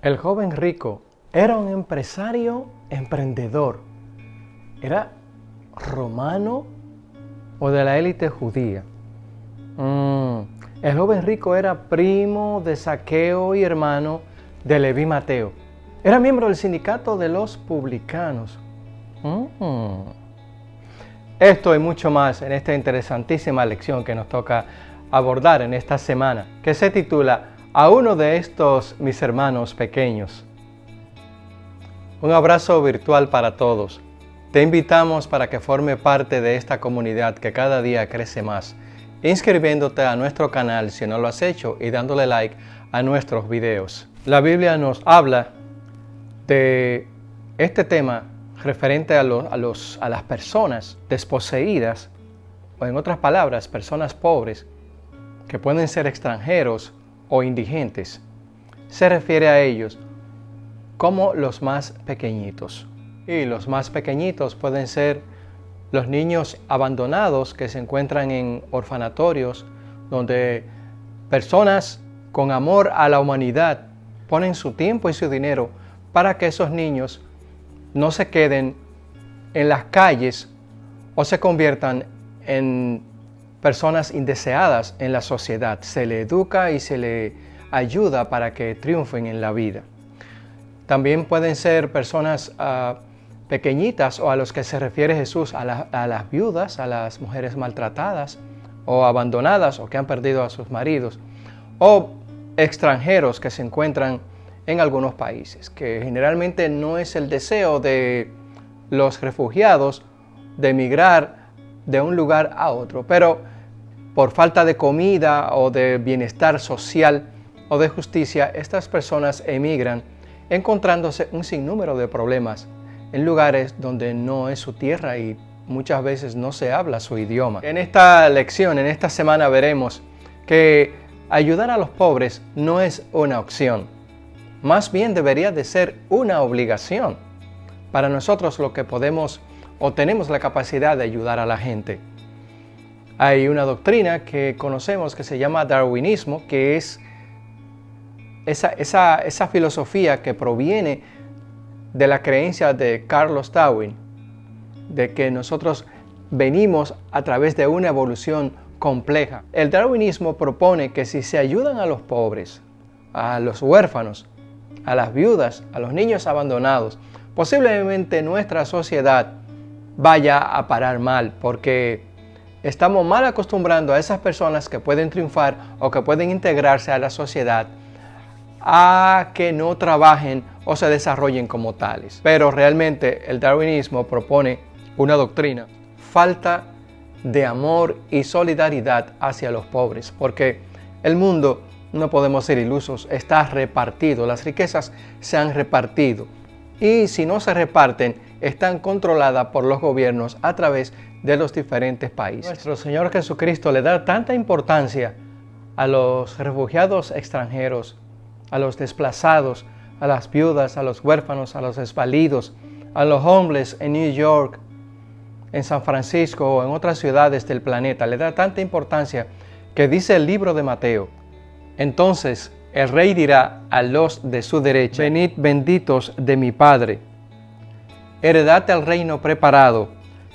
El joven rico era un empresario emprendedor. ¿Era romano o de la élite judía? El joven rico era primo de Zaqueo y hermano de Leví Mateo. Era miembro del sindicato de los publicanos. Esto y mucho más en esta interesantísima lección que nos toca abordar en esta semana, que se titula A uno de estos mis hermanos pequeños. Un abrazo virtual para todos. Te invitamos para que forme parte de esta comunidad que cada día crece más, inscribiéndote a nuestro canal si no lo has hecho y dándole like a nuestros videos. La Biblia nos habla de este tema referente a las personas desposeídas, o en otras palabras, personas pobres, que pueden ser extranjeros o indigentes. Se refiere a ellos como los más pequeñitos. Y los más pequeñitos pueden ser los niños abandonados que se encuentran en orfanatorios, donde personas con amor a la humanidad ponen su tiempo y su dinero para que esos niños no se queden en las calles o se conviertan en personas indeseadas en la sociedad. Se le educa y se le ayuda para que triunfen en la vida. También pueden ser personas pequeñitas, o a los que se refiere Jesús, a las viudas, a las mujeres maltratadas o abandonadas o que han perdido a sus maridos, o extranjeros que se encuentran en algunos países, que generalmente no es el deseo de los refugiados de emigrar de un lugar a otro, pero por falta de comida o de bienestar social o de justicia, estas personas emigran encontrándose un sinnúmero de problemas en lugares donde no es su tierra y muchas veces no se habla su idioma. En esta lección, en esta semana, veremos que ayudar a los pobres no es una opción. Más bien debería de ser una obligación para nosotros, lo que podemos o tenemos la capacidad de ayudar a la gente. Hay una doctrina que conocemos que se llama darwinismo, que es esa filosofía que proviene de la creencia de Charles Darwin, de que nosotros venimos a través de una evolución compleja. El darwinismo propone que si se ayudan a los pobres, a los huérfanos, a las viudas, a los niños abandonados, posiblemente nuestra sociedad vaya a parar mal, porque estamos mal acostumbrando a esas personas que pueden triunfar o que pueden integrarse a la sociedad a que no trabajen o se desarrollen como tales. Pero realmente el darwinismo propone una doctrina: falta de amor y solidaridad hacia los pobres, porque el mundo, no podemos ser ilusos, está repartido, las riquezas se han repartido, y si no se reparten, están controladas por los gobiernos a través de los diferentes países. Nuestro Señor Jesucristo le da tanta importancia a los refugiados extranjeros, a los desplazados, a las viudas, a los huérfanos, a los desvalidos, a los homeless en New York, en San Francisco o en otras ciudades del planeta. Le da tanta importancia que dice el libro de Mateo: entonces el rey dirá a los de su derecha: venid benditos de mi Padre, heredad el reino preparado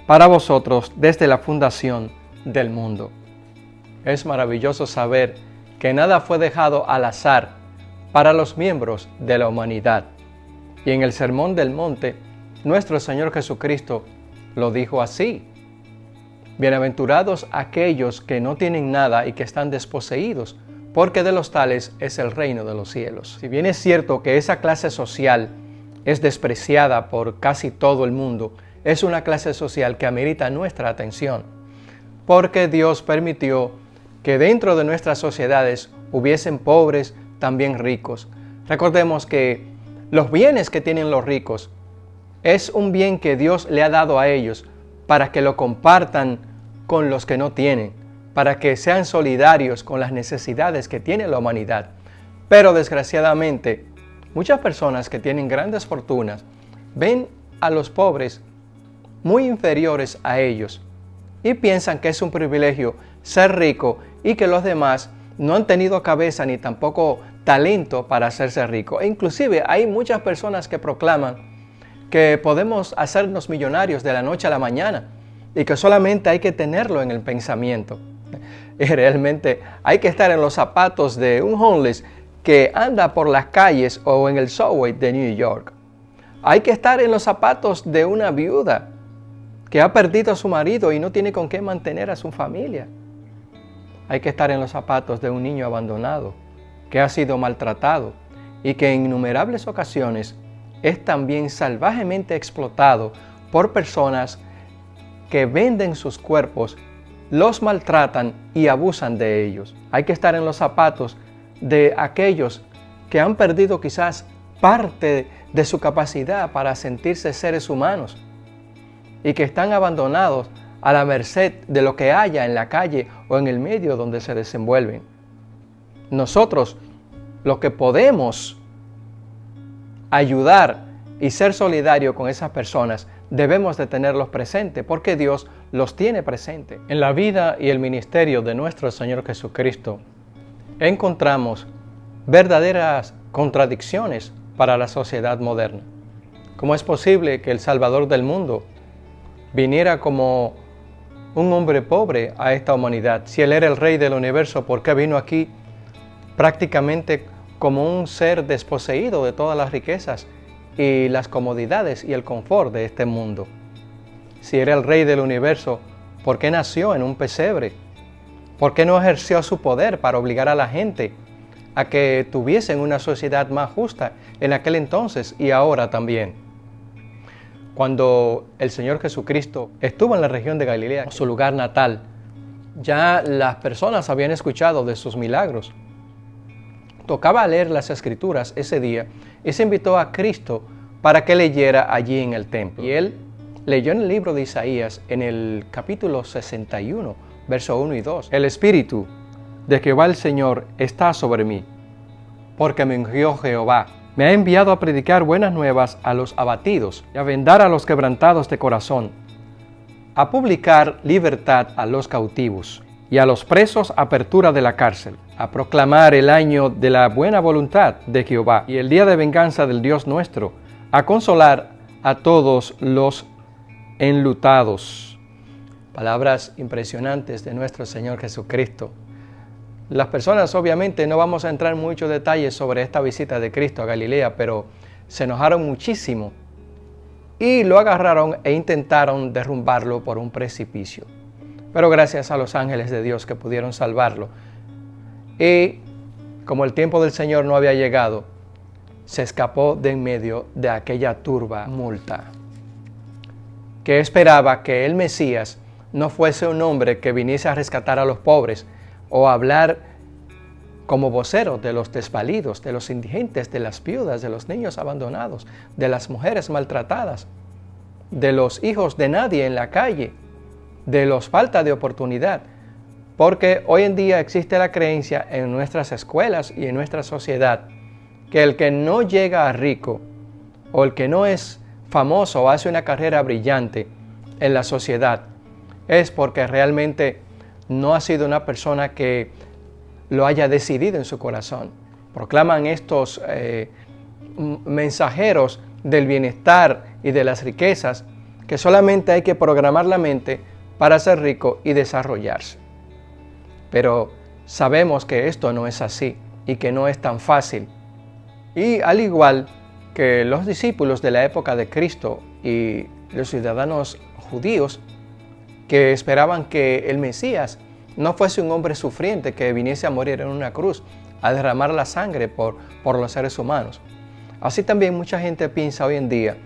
para vosotros desde la fundación del mundo. Es maravilloso saber que nada fue dejado al azar para los miembros de la humanidad. Y en el Sermón del Monte, nuestro Señor Jesucristo lo dijo así: bienaventurados aquellos que no tienen nada y que están desposeídos, porque de los tales es el reino de los cielos. Si bien es cierto que esa clase social es despreciada por casi todo el mundo, es una clase social que amerita nuestra atención, porque Dios permitió que dentro de nuestras sociedades hubiesen pobres, también ricos. Recordemos que los bienes que tienen los ricos es un bien que Dios le ha dado a ellos para que lo compartan con los que no tienen, para que sean solidarios con las necesidades que tiene la humanidad. Pero desgraciadamente, muchas personas que tienen grandes fortunas ven a los pobres muy inferiores a ellos y piensan que es un privilegio ser rico y que los demás no han tenido cabeza ni tampoco talento para hacerse rico. E inclusive hay muchas personas que proclaman que podemos hacernos millonarios de la noche a la mañana y que solamente hay que tenerlo en el pensamiento. Y realmente hay que estar en los zapatos de un homeless que anda por las calles o en el subway de New York. Hay que estar en los zapatos de una viuda que ha perdido a su marido y no tiene con qué mantener a su familia. Hay que estar en los zapatos de un niño abandonado que ha sido maltratado y que en innumerables ocasiones es también salvajemente explotado por personas que venden sus cuerpos, los maltratan y abusan de ellos. Hay que estar en los zapatos de aquellos que han perdido quizás parte de su capacidad para sentirse seres humanos y que están abandonados a la merced de lo que haya en la calle o en el medio donde se desenvuelven. Nosotros, los que podemos ayudar y ser solidarios con esas personas, debemos de tenerlos presentes porque Dios los tiene presentes. En la vida y el ministerio de nuestro Señor Jesucristo encontramos verdaderas contradicciones para la sociedad moderna. ¿Cómo es posible que el Salvador del mundo viniera como un hombre pobre a esta humanidad? Si Él era el Rey del universo, ¿por qué vino aquí prácticamente como un ser desposeído de todas las riquezas y las comodidades y el confort de este mundo? Si era el Rey del universo, ¿por qué nació en un pesebre? ¿Por qué no ejerció su poder para obligar a la gente a que tuviesen una sociedad más justa en aquel entonces y ahora también? Cuando el Señor Jesucristo estuvo en la región de Galilea, su lugar natal, ya las personas habían escuchado de sus milagros. Tocaba leer las Escrituras ese día y se invitó a Cristo para que leyera allí en el templo. Y él leyó en el libro de Isaías, en el capítulo 61, verso 1 y 2. El Espíritu de Jehová el Señor está sobre mí, porque me ungió Jehová. Me ha enviado a predicar buenas nuevas a los abatidos y a vendar a los quebrantados de corazón, a publicar libertad a los cautivos y a los presos apertura de la cárcel, a proclamar el año de la buena voluntad de Jehová y el día de venganza del Dios nuestro, a consolar a todos los enlutados. Palabras impresionantes de nuestro Señor Jesucristo. Las personas obviamente no vamos a entrar en muchos detalles sobre esta visita de Cristo a Galilea, pero se enojaron muchísimo y lo agarraron e intentaron derrumbarlo por un precipicio. Pero gracias a los ángeles de Dios que pudieron salvarlo. Y como el tiempo del Señor no había llegado, se escapó de en medio de aquella turba multa, que esperaba que el Mesías no fuese un hombre que viniese a rescatar a los pobres o a hablar como vocero de los desvalidos, de los indigentes, de las viudas, de los niños abandonados, de las mujeres maltratadas, de los hijos de nadie en la calle, de los falta de oportunidad. Porque hoy en día existe la creencia en nuestras escuelas y en nuestra sociedad que el que no llega a rico o el que no es famoso o hace una carrera brillante en la sociedad es porque realmente no ha sido una persona que lo haya decidido en su corazón. Proclaman estos mensajeros del bienestar y de las riquezas que solamente hay que programar la mente para ser rico y desarrollarse. Pero sabemos que esto no es así y que no es tan fácil. Y al igual que los discípulos de la época de Cristo y los ciudadanos judíos que esperaban que el Mesías no fuese un hombre sufriente que viniese a morir en una cruz, a derramar la sangre por los seres humanos. Así también mucha gente piensa hoy en día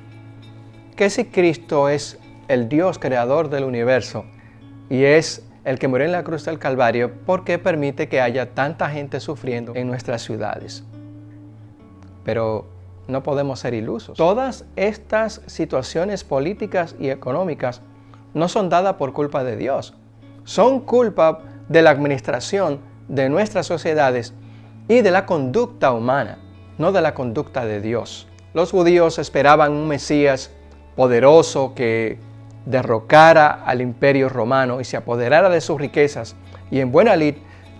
que si Cristo es el Dios creador del universo y es el que murió en la cruz del Calvario, ¿por qué permite que haya tanta gente sufriendo en nuestras ciudades? Pero no podemos ser ilusos. Todas estas situaciones políticas y económicas no son dadas por culpa de Dios. Son culpa de la administración de nuestras sociedades y de la conducta humana, no de la conducta de Dios. Los judíos esperaban un Mesías poderoso que derrocara al imperio romano y se apoderara de sus riquezas y en buena lid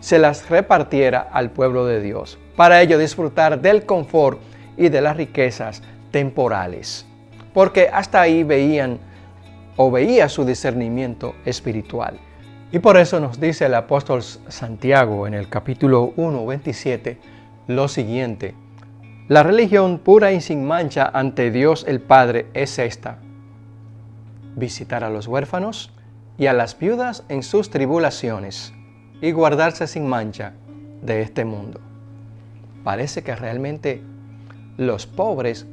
se las repartiera al pueblo de Dios, para ello disfrutar del confort y de las riquezas temporales, porque hasta ahí veía su discernimiento espiritual. Y por eso nos dice el apóstol Santiago en el capítulo 1, 27, lo siguiente: la religión pura y sin mancha ante Dios el Padre es esta: visitar a los huérfanos y a las viudas en sus tribulaciones, y guardarse sin mancha de este mundo. Parece que realmente los pobres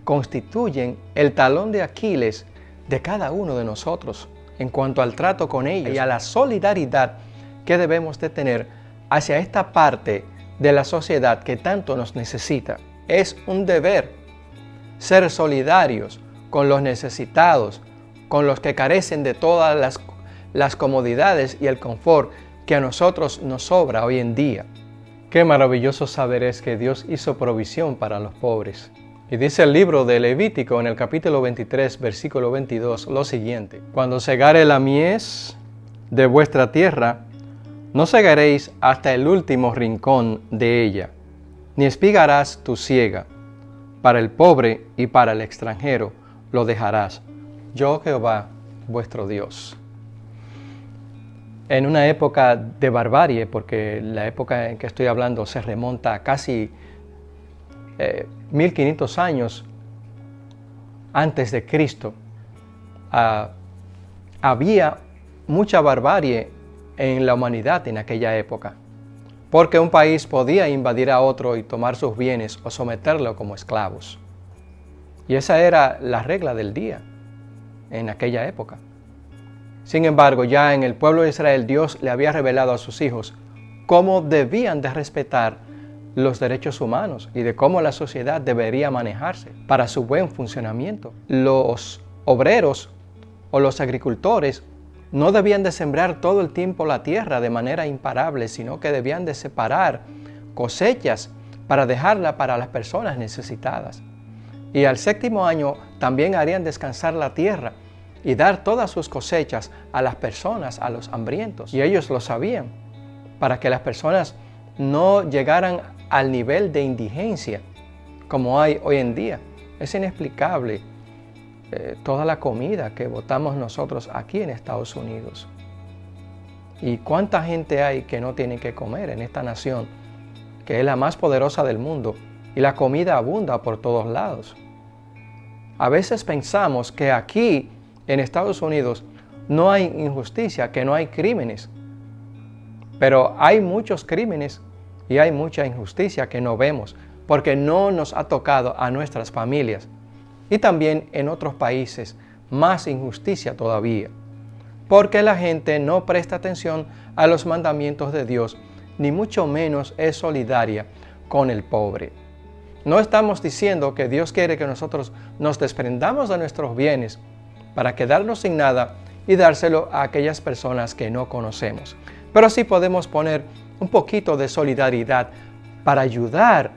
constituyen el talón de Aquiles de cada uno de nosotros en cuanto al trato con ellos y a la solidaridad que debemos de tener hacia esta parte de la sociedad que tanto nos necesita. Es un deber ser solidarios con los necesitados, con los que carecen de todas las comodidades y el confort que a nosotros nos sobra hoy en día. Qué maravilloso saber es que Dios hizo provisión para los pobres. Y dice el libro de Levítico en el capítulo 23, versículo 22, lo siguiente: cuando segare la mies de vuestra tierra, no segaréis hasta el último rincón de ella, ni espigarás tu siega. Para el pobre y para el extranjero lo dejarás. Yo, Jehová, vuestro Dios. En una época de barbarie, porque la época en que estoy hablando se remonta a casi 1500 años antes de Cristo, había mucha barbarie en la humanidad en aquella época, porque un país podía invadir a otro y tomar sus bienes o someterlo como esclavos. Y esa era la regla del día en aquella época. Sin embargo, ya en el pueblo de Israel, Dios le había revelado a sus hijos cómo debían de respetar los derechos humanos y de cómo la sociedad debería manejarse para su buen funcionamiento. Los obreros o los agricultores no debían de sembrar todo el tiempo la tierra de manera imparable, sino que debían de separar cosechas para dejarla para las personas necesitadas. Y al séptimo año también harían descansar la tierra y dar todas sus cosechas a las personas, a los hambrientos. Y ellos lo sabían, para que las personas no llegaran al nivel de indigencia como hay hoy en día. Es inexplicable toda la comida que botamos nosotros aquí en Estados Unidos. ¿Y cuánta gente hay que no tiene que comer en esta nación, que es la más poderosa del mundo, y la comida abunda por todos lados? A veces pensamos que aquí en Estados Unidos no hay injusticia, que no hay crímenes, pero hay muchos crímenes y hay mucha injusticia que no vemos, porque no nos ha tocado a nuestras familias. Y también en otros países, más injusticia todavía, porque la gente no presta atención a los mandamientos de Dios, ni mucho menos es solidaria con el pobre. No estamos diciendo que Dios quiere que nosotros nos desprendamos de nuestros bienes para quedarnos sin nada y dárselo a aquellas personas que no conocemos. Pero sí podemos poner un poquito de solidaridad para ayudar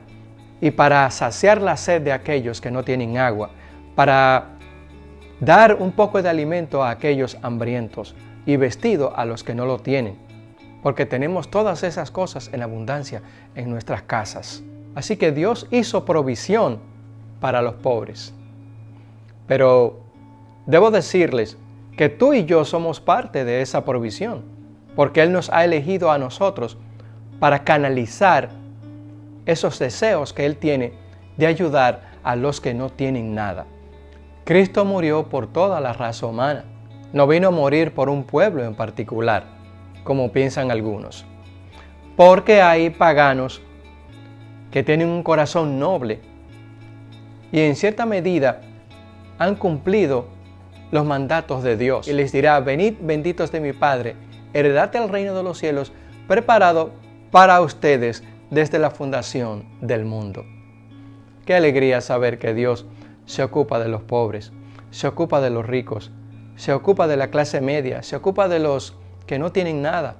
y para saciar la sed de aquellos que no tienen agua, para dar un poco de alimento a aquellos hambrientos y vestido a los que no lo tienen, porque tenemos todas esas cosas en abundancia en nuestras casas. Así que Dios hizo provisión para los pobres. Pero debo decirles que tú y yo somos parte de esa provisión, porque Él nos ha elegido a nosotros para canalizar esos deseos que Él tiene de ayudar a los que no tienen nada. Cristo murió por toda la raza humana. No vino a morir por un pueblo en particular, como piensan algunos. Porque hay paganos que tienen un corazón noble y en cierta medida han cumplido los mandatos de Dios. Y les dirá: venid benditos de mi Padre, heredad el reino de los cielos, preparado para ustedes desde la fundación del mundo. Qué alegría saber que Dios se ocupa de los pobres, se ocupa de los ricos, se ocupa de la clase media, se ocupa de los que no tienen nada,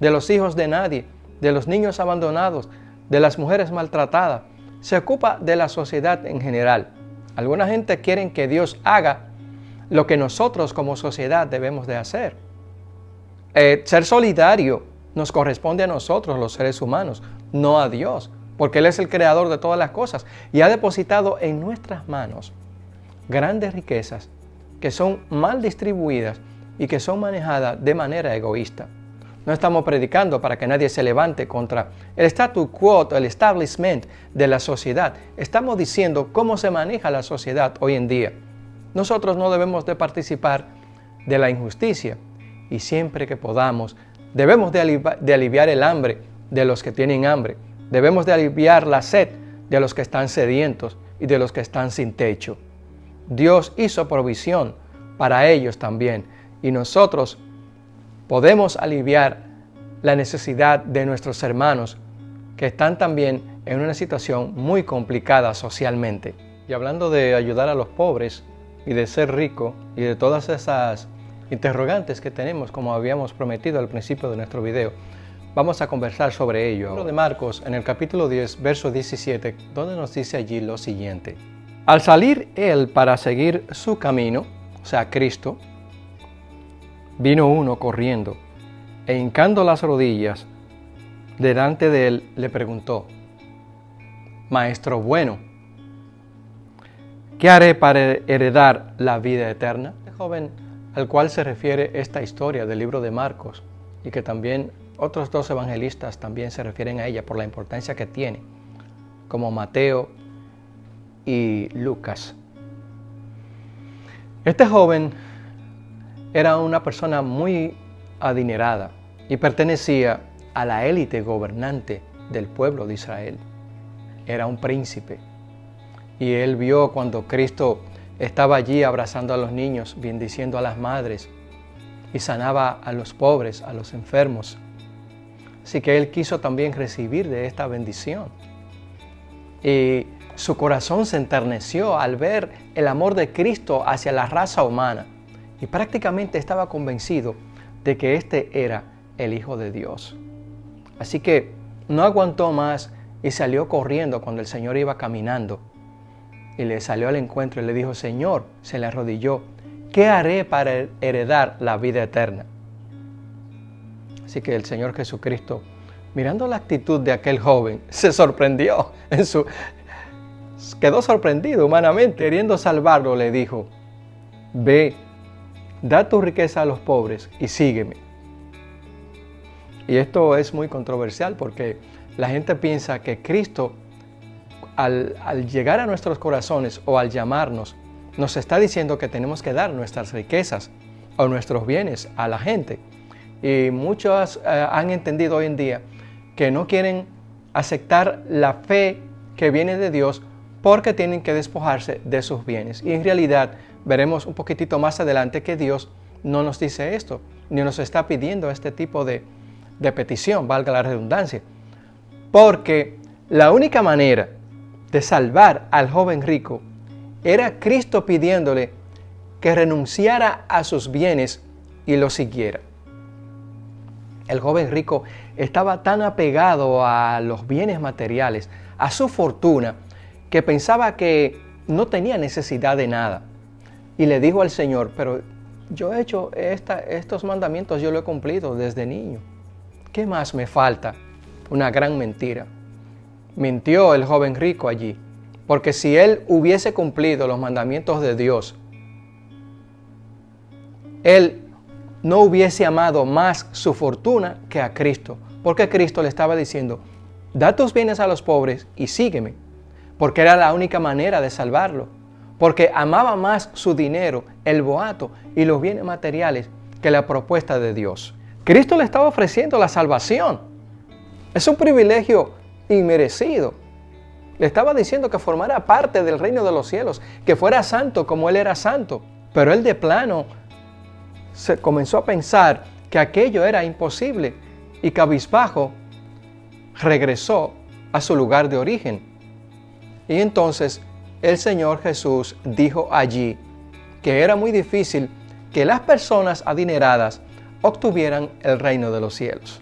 de los hijos de nadie, de los niños abandonados, de las mujeres maltratadas. Se ocupa de la sociedad en general. Alguna gente quiere que Dios haga lo que nosotros como sociedad debemos de hacer. Ser solidario nos corresponde a nosotros, los seres humanos, no a Dios, porque Él es el creador de todas las cosas y ha depositado en nuestras manos grandes riquezas que son mal distribuidas y que son manejadas de manera egoísta. No estamos predicando para que nadie se levante contra el status quo, el establishment de la sociedad. Estamos diciendo cómo se maneja la sociedad hoy en día. Nosotros no debemos de participar de la injusticia y siempre que podamos debemos de aliviar el hambre de los que tienen hambre. Debemos de aliviar la sed de los que están sedientos y de los que están sin techo. Dios hizo provisión para ellos también y nosotros podemos aliviar la necesidad de nuestros hermanos que están también en una situación muy complicada socialmente. Y hablando de ayudar a los pobres y de ser rico y de todas esas interrogantes que tenemos, como habíamos prometido al principio de nuestro video, vamos a conversar sobre ello. El libro de Marcos, en el capítulo 10, verso 17, donde nos dice allí lo siguiente. Al salir él para seguir su camino, o sea, Cristo, vino uno corriendo e hincando las rodillas delante de él le preguntó: Maestro bueno, ¿qué haré para heredar la vida eterna? El joven al cual se refiere esta historia del libro de Marcos y que también otros dos evangelistas también se refieren a ella por la importancia que tiene, como Mateo y Lucas. Este joven era una persona muy adinerada y pertenecía a la élite gobernante del pueblo de Israel. Era un príncipe y él vio cuando Cristo estaba allí abrazando a los niños, bendiciendo a las madres y sanaba a los pobres, a los enfermos. Así que él quiso también recibir de esta bendición. Y su corazón se enterneció al ver el amor de Cristo hacia la raza humana y prácticamente estaba convencido de que este era el Hijo de Dios. Así que no aguantó más y salió corriendo cuando el Señor iba caminando. Y le salió al encuentro y le dijo: Señor, se le arrodilló, ¿qué haré para heredar la vida eterna? Así que el Señor Jesucristo, mirando la actitud de aquel joven, se sorprendió. Quedó sorprendido humanamente. Queriendo salvarlo, le dijo: Ve, da tu riqueza a los pobres y sígueme. Y esto es muy controversial porque la gente piensa que Cristo, al llegar a nuestros corazones o al llamarnos, nos está diciendo que tenemos que dar nuestras riquezas o nuestros bienes a la gente. Y muchos han entendido hoy en día que no quieren aceptar la fe que viene de Dios porque tienen que despojarse de sus bienes. Y en realidad veremos un poquitito más adelante que Dios no nos dice esto, ni nos está pidiendo este tipo de petición, valga la redundancia. Porque la única manera de salvar al joven rico era Cristo pidiéndole que renunciara a sus bienes y lo siguiera. El joven rico estaba tan apegado a los bienes materiales, a su fortuna, que pensaba que no tenía necesidad de nada. Y le dijo al Señor: pero yo he hecho estos mandamientos, yo lo he cumplido desde niño. ¿Qué más me falta? Una gran mentira. Mintió el joven rico allí, porque si él hubiese cumplido los mandamientos de Dios, él no hubiese amado más su fortuna que a Cristo, porque Cristo le estaba diciendo: da tus bienes a los pobres y sígueme, porque era la única manera de salvarlo, porque amaba más su dinero, el boato y los bienes materiales que la propuesta de Dios. Cristo le estaba ofreciendo la salvación. Es un privilegio inmerecido. Le estaba diciendo que formara parte del reino de los cielos, que fuera santo como Él era santo. Pero él de plano se comenzó a pensar que aquello era imposible y cabizbajo regresó a su lugar de origen. Y entonces el Señor Jesús dijo allí que era muy difícil que las personas adineradas obtuvieran el reino de los cielos.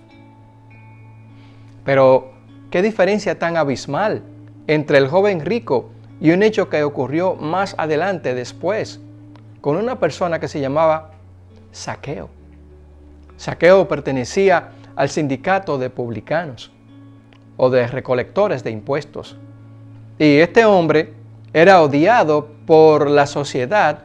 Pero qué diferencia tan abismal entre el joven rico y un hecho que ocurrió más adelante después con una persona que se llamaba Zaqueo. Zaqueo pertenecía al sindicato de publicanos o de recolectores de impuestos. Y este hombre era odiado por la sociedad,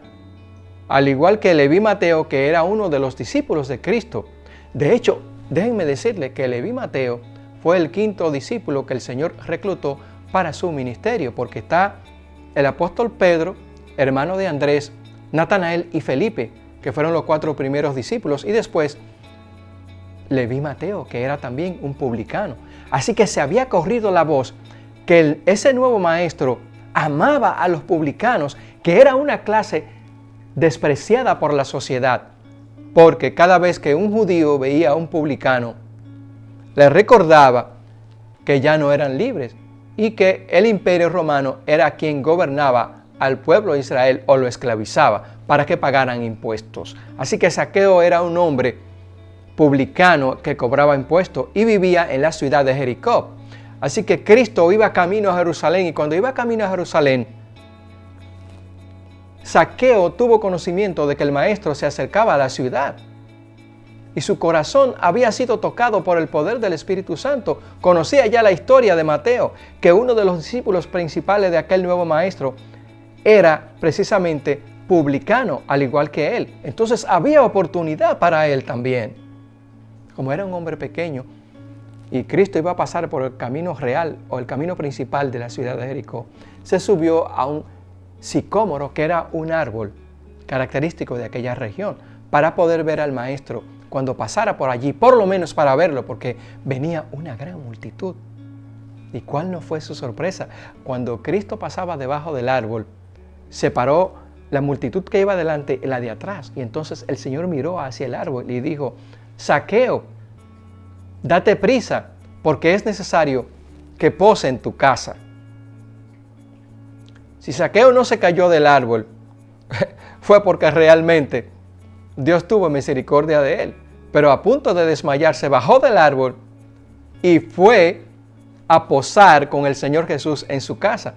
al igual que Leví Mateo, que era uno de los discípulos de Cristo. De hecho, déjenme decirle que Leví Mateo fue el quinto discípulo que el Señor reclutó para su ministerio, porque está el apóstol Pedro, hermano de Andrés, Natanael y Felipe, que fueron los 4 primeros discípulos, y después Leví Mateo, que era también un publicano. Así que se había corrido la voz que ese nuevo maestro amaba a los publicanos, que era una clase despreciada por la sociedad, porque cada vez que un judío veía a un publicano, le recordaba que ya no eran libres y que el imperio romano era quien gobernaba al pueblo de Israel o lo esclavizaba para que pagaran impuestos. Así que Zaqueo era un hombre publicano que cobraba impuestos y vivía en la ciudad de Jericó. Así que Cristo iba camino a Jerusalén, y cuando iba camino a Jerusalén, Zaqueo tuvo conocimiento de que el maestro se acercaba a la ciudad y su corazón había sido tocado por el poder del Espíritu Santo. Conocía ya la historia de Mateo, que uno de los discípulos principales de aquel nuevo maestro era precisamente publicano, al igual que él. Entonces había oportunidad para él también. Como era un hombre pequeño y Cristo iba a pasar por el camino real o el camino principal de la ciudad de Jericó, se subió a un sicómoro, que era un árbol característico de aquella región, para poder ver al maestro cuando pasara por allí, por lo menos para verlo, porque venía una gran multitud. ¿Y cuál no fue su sorpresa? Cuando Cristo pasaba debajo del árbol, separó la multitud que iba delante y la de atrás, y entonces el Señor miró hacia el árbol y dijo: Zaqueo, date prisa, porque es necesario que pose en tu casa. Si Zaqueo no se cayó del árbol, fue porque realmente Dios tuvo misericordia de él. Pero a punto de desmayarse, bajó del árbol y fue a posar con el Señor Jesús en su casa.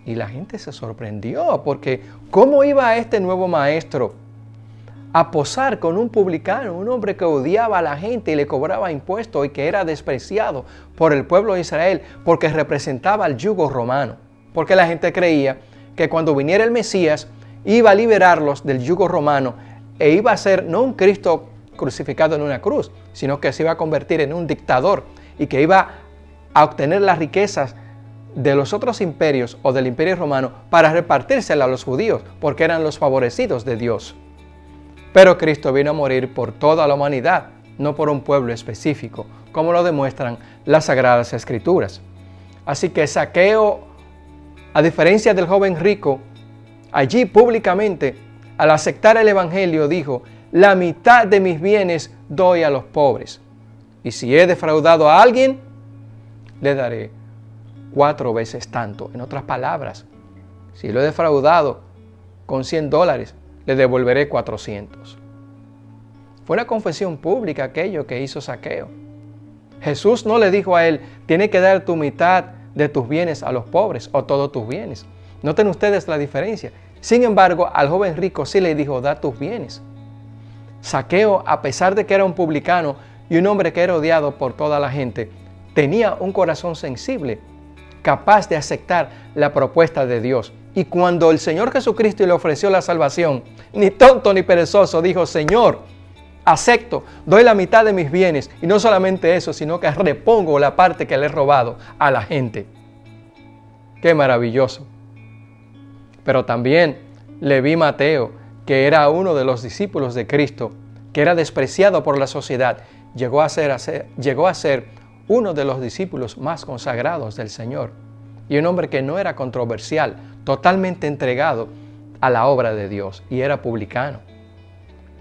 Y la gente se sorprendió, porque ¿cómo iba este nuevo maestro a posar con un publicano, un hombre que odiaba a la gente y le cobraba impuestos y que era despreciado por el pueblo de Israel porque representaba el yugo romano? Porque la gente creía que cuando viniera el Mesías iba a liberarlos del yugo romano e iba a ser no un Cristo crucificado en una cruz, sino que se iba a convertir en un dictador y que iba a obtener las riquezas de los otros imperios o del imperio romano para repartírselas a los judíos, porque eran los favorecidos de Dios. Pero Cristo vino a morir por toda la humanidad, no por un pueblo específico, como lo demuestran las Sagradas Escrituras. Así que Zaqueo, a diferencia del joven rico, allí públicamente, al aceptar el Evangelio, dijo: la mitad de mis bienes doy a los pobres. Y si he defraudado a alguien, le daré 4 veces tanto. En otras palabras, si lo he defraudado con $100, le devolveré 400. Fue una confesión pública aquello que hizo Zaqueo. Jesús no le dijo a él: tienes que dar tu mitad de tus bienes a los pobres o todos tus bienes. Noten ustedes la diferencia. Sin embargo, al joven rico sí le dijo: da tus bienes. Zaqueo, a pesar de que era un publicano y un hombre que era odiado por toda la gente, tenía un corazón sensible, capaz de aceptar la propuesta de Dios. Y cuando el Señor Jesucristo le ofreció la salvación, ni tonto ni perezoso dijo: Señor, acepto, doy la mitad de mis bienes, y no solamente eso, sino que repongo la parte que le he robado a la gente. ¡Qué maravilloso! Pero también Leví Mateo, que era uno de los discípulos de Cristo, que era despreciado por la sociedad, llegó a ser uno de los discípulos más consagrados del Señor, y un hombre que no era controversial, totalmente entregado a la obra de Dios, y era publicano.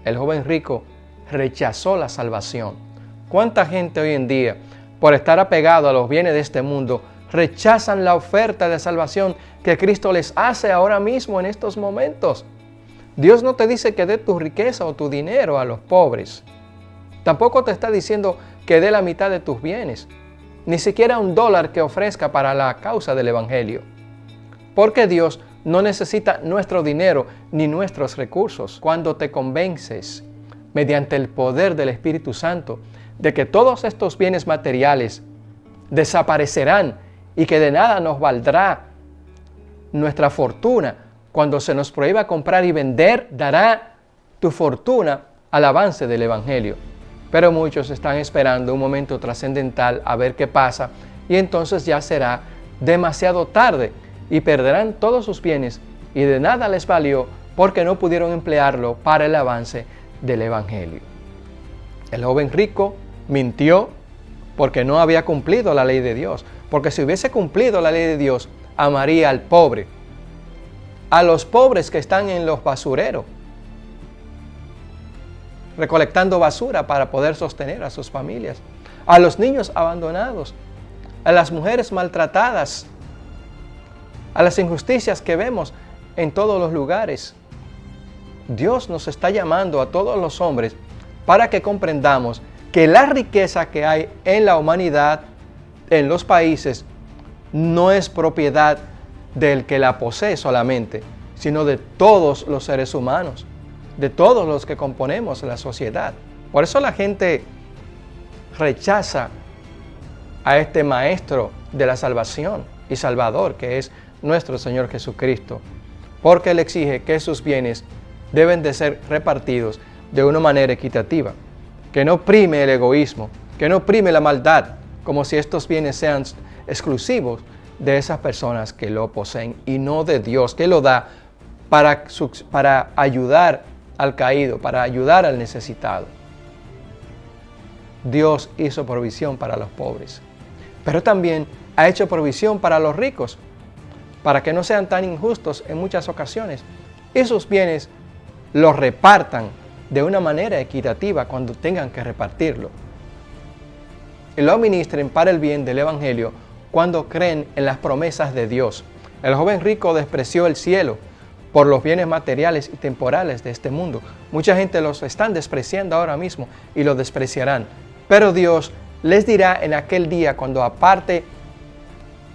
El joven rico rechazó la salvación. ¿Cuánta gente hoy en día, por estar apegado a los bienes de este mundo, rechazan la oferta de salvación que Cristo les hace ahora mismo en estos momentos? Dios no te dice que dé tu riqueza o tu dinero a los pobres. Tampoco te está diciendo que dé la mitad de tus bienes, ni siquiera $1 que ofrezca para la causa del Evangelio. Porque Dios no necesita nuestro dinero ni nuestros recursos. Cuando te convences mediante el poder del Espíritu Santo de que todos estos bienes materiales desaparecerán y que de nada nos valdrá nuestra fortuna. Cuando se nos prohíba comprar y vender, dará tu fortuna al avance del Evangelio. Pero muchos están esperando un momento trascendental a ver qué pasa, y entonces ya será demasiado tarde y perderán todos sus bienes y de nada les valió porque no pudieron emplearlo para el avance del Evangelio. El joven rico mintió porque no había cumplido la ley de Dios, porque si hubiese cumplido la ley de Dios, amaría al pobre, a los pobres que están en los basureros, recolectando basura para poder sostener a sus familias, a los niños abandonados, a las mujeres maltratadas, a las injusticias que vemos en todos los lugares. Dios nos está llamando a todos los hombres para que comprendamos que la riqueza que hay en la humanidad, en los países, no es propiedad del que la posee solamente, sino de todos los seres humanos, de todos los que componemos la sociedad. Por eso la gente rechaza a este Maestro de la salvación y Salvador, que es nuestro Señor Jesucristo, porque Él exige que sus bienes deben de ser repartidos de una manera equitativa, que no prime el egoísmo, que no prime la maldad, como si estos bienes sean exclusivos de esas personas que lo poseen y no de Dios, que lo da para ayudar al caído, para ayudar al necesitado. Dios hizo provisión para los pobres, pero también ha hecho provisión para los ricos, para que no sean tan injustos en muchas ocasiones y sus bienes los repartan de una manera equitativa cuando tengan que repartirlo. Y lo administren para el bien del Evangelio cuando creen en las promesas de Dios. El joven rico despreció el cielo por los bienes materiales y temporales de este mundo. Mucha gente los están despreciando ahora mismo y lo despreciarán. Pero Dios les dirá en aquel día, cuando aparte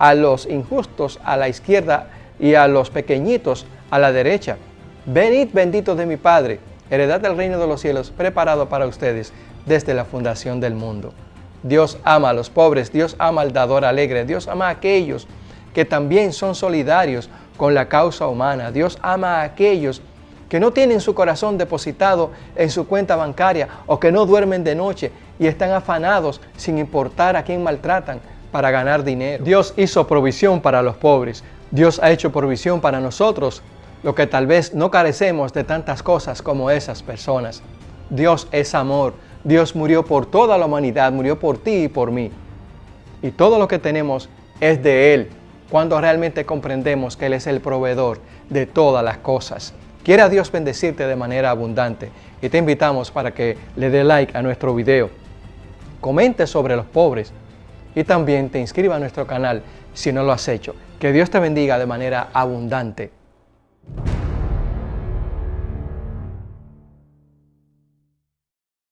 a los injustos a la izquierda y a los pequeñitos a la derecha: venid benditos de mi Padre, heredad del reino de los cielos preparado para ustedes desde la fundación del mundo. Dios ama a los pobres, Dios ama al dador alegre, Dios ama a aquellos que también son solidarios con la causa humana. Dios ama a aquellos que no tienen su corazón depositado en su cuenta bancaria o que no duermen de noche y están afanados sin importar a quién maltratan para ganar dinero. Dios hizo provisión para los pobres. Dios ha hecho provisión para nosotros, lo que tal vez no carecemos de tantas cosas como esas personas. Dios es amor. Dios murió por toda la humanidad, murió por ti y por mí. Y todo lo que tenemos es de Él, cuando realmente comprendemos que Él es el proveedor de todas las cosas. Quiera Dios bendecirte de manera abundante y te invitamos para que le dé like a nuestro video, comente sobre los pobres y también te inscriba a nuestro canal si no lo has hecho. Que Dios te bendiga de manera abundante.